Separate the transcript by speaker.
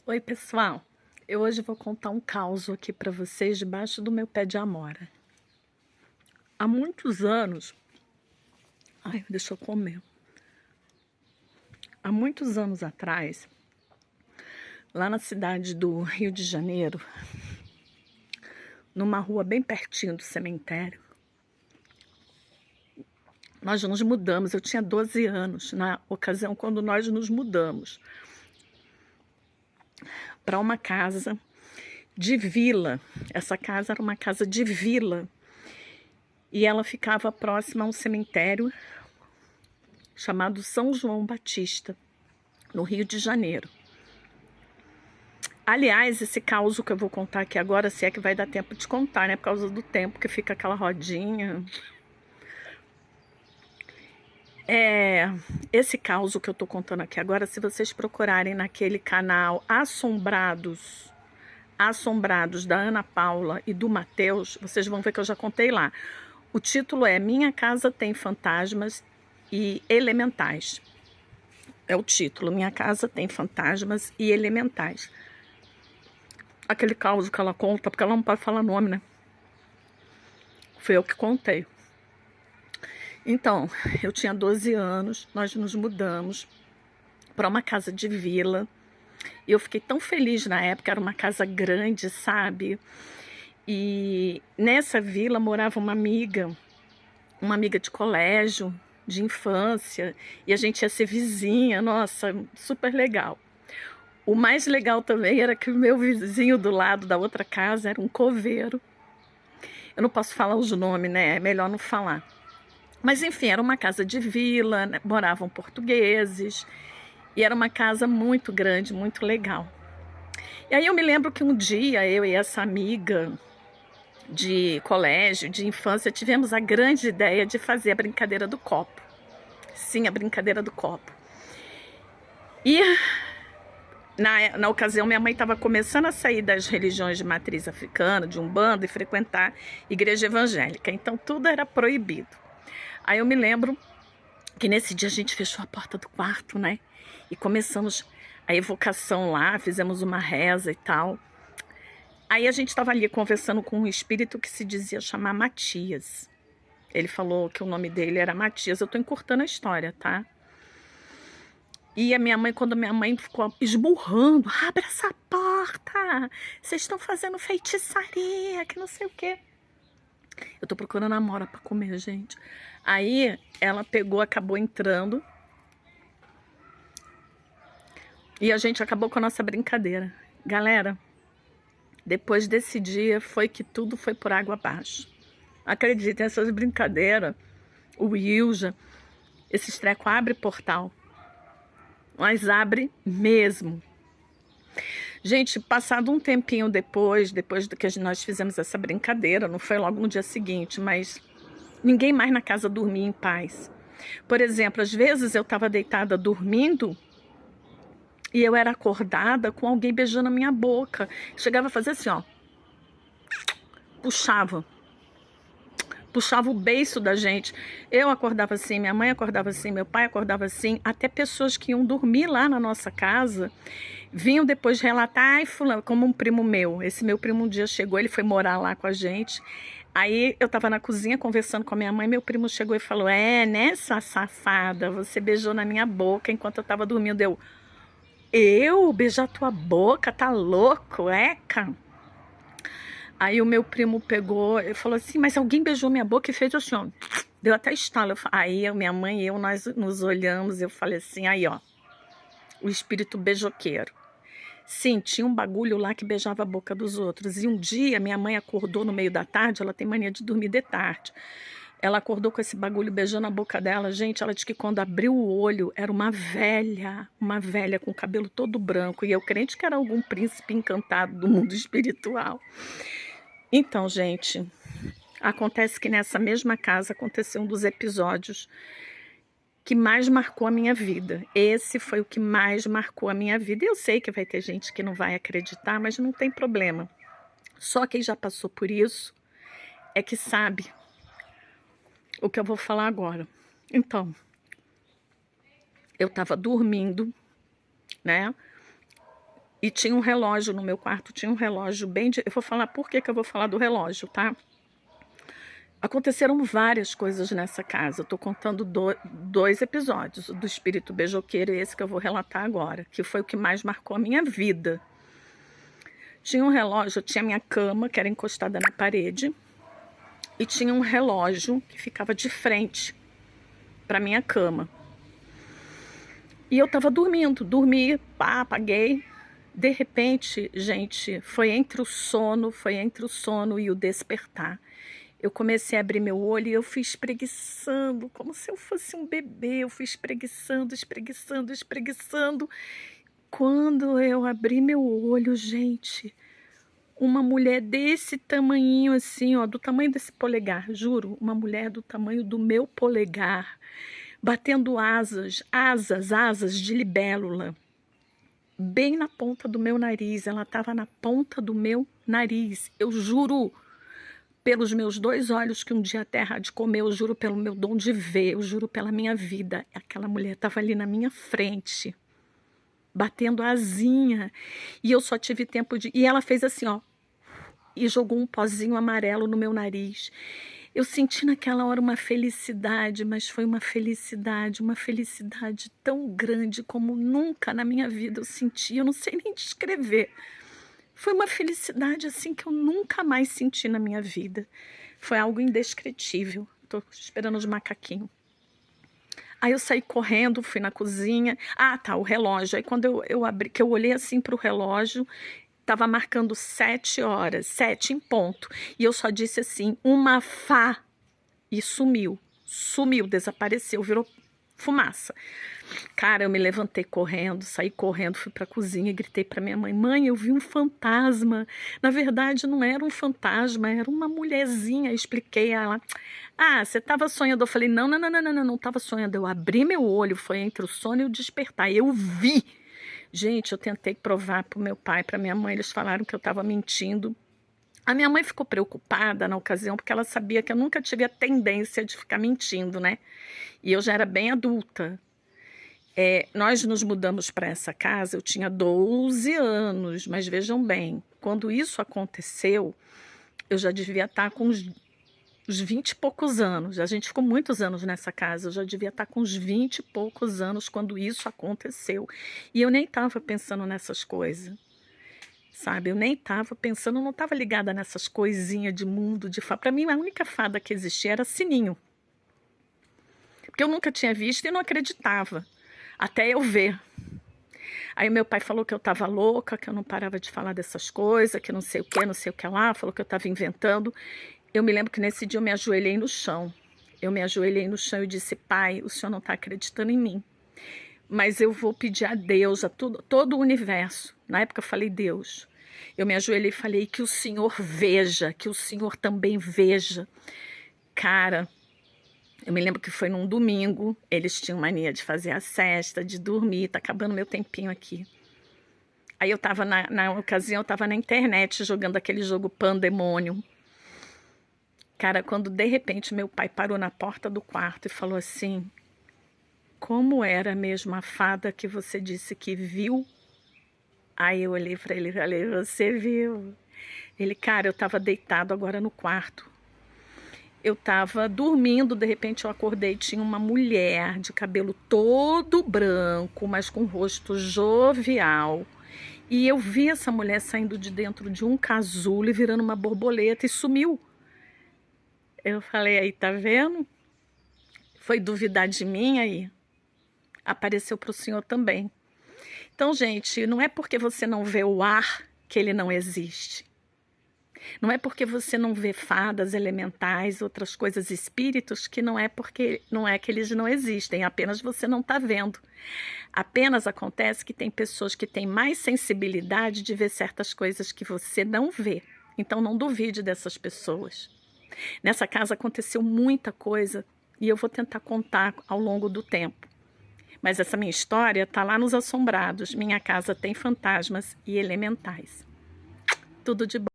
Speaker 1: Oi, pessoal. Eu hoje vou contar um caos aqui para vocês debaixo do meu pé de amora. Há muitos anos. Ai, deixa eu comer. Há muitos anos atrás, lá na cidade do Rio de Janeiro, numa rua bem pertinho do cemitério, nós nos mudamos. Eu tinha 12 anos na ocasião quando nós nos mudamos para uma casa de vila. Essa casa era uma casa de vila e ela ficava próxima a um cemitério chamado São João Batista, no Rio de Janeiro. Aliás, esse caos que eu vou contar aqui agora, se é que vai dar tempo de contar, né? Por causa do tempo que fica aquela rodinha. Esse caos que eu tô contando aqui agora, se vocês procurarem naquele canal Assombrados da Ana Paula e do Matheus, vocês vão ver que eu já contei lá. O título é Minha Casa Tem Fantasmas e Elementais. É o título, Minha Casa Tem Fantasmas e Elementais. Aquele caos que ela conta, porque ela não pode falar nome, né? Foi eu que contei. Então, eu tinha 12 anos, nós nos mudamos para uma casa de vila. E eu fiquei tão feliz na época, era uma casa grande, sabe? E nessa vila morava uma amiga de colégio, de infância, e a gente ia ser vizinha, nossa, super legal. O mais legal também era que o meu vizinho do lado da outra casa era um coveiro. Eu não posso falar os nomes, né? É melhor não falar. Mas enfim, era uma casa de vila, né? Moravam portugueses, e era uma casa muito grande, muito legal. E aí eu me lembro que um dia eu e essa amiga de colégio, de infância, tivemos a grande ideia de fazer a brincadeira do copo. Sim, a brincadeira do copo. E na ocasião, minha mãe estava começando a sair das religiões de matriz africana, de Umbanda, e frequentar igreja evangélica. Então, tudo era proibido. Aí eu me lembro que nesse dia a gente fechou a porta do quarto, né? E começamos a evocação lá, fizemos uma reza e tal. Aí a gente estava ali conversando com um espírito que se dizia chamar Matias. Ele falou que o nome dele era Matias. Eu tô encurtando a história, tá? E a minha mãe, quando a minha mãe ficou esmurrando, abre essa porta, vocês estão fazendo feitiçaria, que não sei o quê. Eu tô procurando amora pra comer, gente. Aí ela pegou, acabou entrando. E a gente acabou com a nossa brincadeira. Galera, depois desse dia foi que tudo foi por água abaixo. Acreditem, essas brincadeiras, o Wilja, esses trecos abre portal. Mas abre mesmo. Gente, passado um tempinho depois do que nós fizemos essa brincadeira, não foi logo no dia seguinte, mas ninguém mais na casa dormia em paz. Por exemplo, às vezes eu estava deitada dormindo e eu era acordada com alguém beijando a minha boca. Chegava a fazer assim, ó. Puxava o beiço da gente. Eu acordava assim, minha mãe acordava assim, meu pai acordava assim, até pessoas que iam dormir lá na nossa casa vinham depois relatar, ai, fulano, como um primo meu. Esse meu primo um dia chegou, ele foi morar lá com a gente. Aí eu tava na cozinha conversando com a minha mãe, meu primo chegou e falou, nessa safada, você beijou na minha boca enquanto eu tava dormindo. Eu beijar tua boca, tá louco, Eca? Aí o meu primo pegou e falou assim, mas alguém beijou minha boca e fez assim, ó. Deu até estalo. Aí minha mãe e eu, nós nos olhamos, eu falei assim, aí ó, o espírito beijoqueiro. Sim, tinha um bagulho lá que beijava a boca dos outros. E um dia minha mãe acordou no meio da tarde, ela tem mania de dormir de tarde. Ela acordou com esse bagulho beijando a boca dela. Gente, ela disse que quando abriu o olho, era uma velha com o cabelo todo branco. E eu crente que era algum príncipe encantado do mundo espiritual. Então, gente, acontece que nessa mesma casa aconteceu um dos episódios que mais marcou a minha vida. Esse foi o que mais marcou a minha vida. E eu sei que vai ter gente que não vai acreditar, mas não tem problema. Só quem já passou por isso é que sabe o que eu vou falar agora. Então, eu estava dormindo, né? E tinha um relógio no meu quarto, tinha um relógio bem... Eu vou falar por que eu vou falar do relógio, tá? Aconteceram várias coisas nessa casa. Eu tô contando dois episódios, do espírito beijoqueiro e esse que eu vou relatar agora, que foi o que mais marcou a minha vida. Tinha um relógio, eu tinha minha cama, que era encostada na parede, e tinha um relógio que ficava de frente para minha cama. E eu tava dormindo, apaguei. De repente, gente, foi entre o sono e o despertar. Eu comecei a abrir meu olho e eu fui espreguiçando, como se eu fosse um bebê. Eu fui espreguiçando. Quando eu abri meu olho, gente, uma mulher desse tamanhinho assim, ó, do tamanho desse polegar, juro, uma mulher do tamanho do meu polegar, batendo asas de libélula, bem na ponta do meu nariz. Ela estava na ponta do meu nariz, eu juro, pelos meus 2 olhos que um dia a terra há de comer, eu juro pelo meu dom de ver, eu juro pela minha vida, aquela mulher estava ali na minha frente, batendo asinha, e eu só tive tempo de... E ela fez assim, ó, e jogou um pozinho amarelo no meu nariz. Eu senti naquela hora uma felicidade, mas foi uma felicidade tão grande como nunca na minha vida eu senti, eu não sei nem descrever. Foi uma felicidade assim que eu nunca mais senti na minha vida. Foi algo indescritível. Tô esperando os macaquinhos. Aí eu saí correndo, fui na cozinha. Ah, tá, o relógio. Aí quando eu abri, que eu olhei assim pro relógio, tava marcando 7 horas, 7 em ponto. E eu só disse assim, uma fá. E sumiu, desapareceu, virou fumaça. Cara, eu me levantei correndo, saí correndo, fui pra cozinha e gritei pra minha mãe, mãe, eu vi um fantasma. Na verdade, não era um fantasma, era uma mulherzinha. Eu expliquei a ela, ah, você tava sonhando? Eu falei, não tava sonhando. Eu abri meu olho, foi entre o sono e o despertar, eu vi. Gente, eu tentei provar pro meu pai, pra minha mãe, eles falaram que eu tava mentindo. A minha mãe ficou preocupada na ocasião, porque ela sabia que eu nunca tive a tendência de ficar mentindo, né? E eu já era bem adulta. Nós nos mudamos para essa casa, eu tinha 12 anos, mas vejam bem, quando isso aconteceu, eu já devia estar com uns 20 e poucos anos. A gente ficou muitos anos nessa casa, eu já devia estar com uns 20 e poucos anos quando isso aconteceu. E eu nem estava pensando nessas coisas. Sabe, eu nem estava pensando, não estava ligada nessas coisinhas de mundo, de fada. Para mim, a única fada que existia era Sininho. Porque eu nunca tinha visto e não acreditava, até eu ver. Aí meu pai falou que eu estava louca, que eu não parava de falar dessas coisas, que não sei o que lá, falou que eu estava inventando. Eu me lembro que nesse dia eu me ajoelhei no chão. E disse, pai, o senhor não está acreditando em mim. Mas eu vou pedir a Deus, a todo o universo. Na época eu falei, Deus. Eu me ajoelhei e falei, que o Senhor veja, que o Senhor também veja. Cara, eu me lembro que foi num domingo, eles tinham mania de fazer a cesta, de dormir, tá acabando meu tempinho aqui. Aí eu tava, na ocasião, eu tava na internet jogando aquele jogo Pandemônio. Cara, quando de repente meu pai parou na porta do quarto e falou assim, como era mesmo a fada que você disse que viu? Aí eu olhei pra ele e falei, você viu? Ele, cara, eu tava deitado agora no quarto. Eu tava dormindo, de repente eu acordei, tinha uma mulher de cabelo todo branco, mas com rosto jovial. E eu vi essa mulher saindo de dentro de um casulo e virando uma borboleta e sumiu. Eu falei, aí, tá vendo? Foi duvidar de mim aí? Apareceu pro senhor também. Então, gente, não é porque você não vê o ar que ele não existe. Não é porque você não vê fadas, elementais, outras coisas, espíritos, que não é que eles não existem, apenas você não está vendo. Apenas acontece que tem pessoas que têm mais sensibilidade de ver certas coisas que você não vê. Então não duvide dessas pessoas. Nessa casa aconteceu muita coisa e eu vou tentar contar ao longo do tempo. Mas essa minha história está lá nos Assombrados. Minha casa tem fantasmas e elementais. Tudo de bom.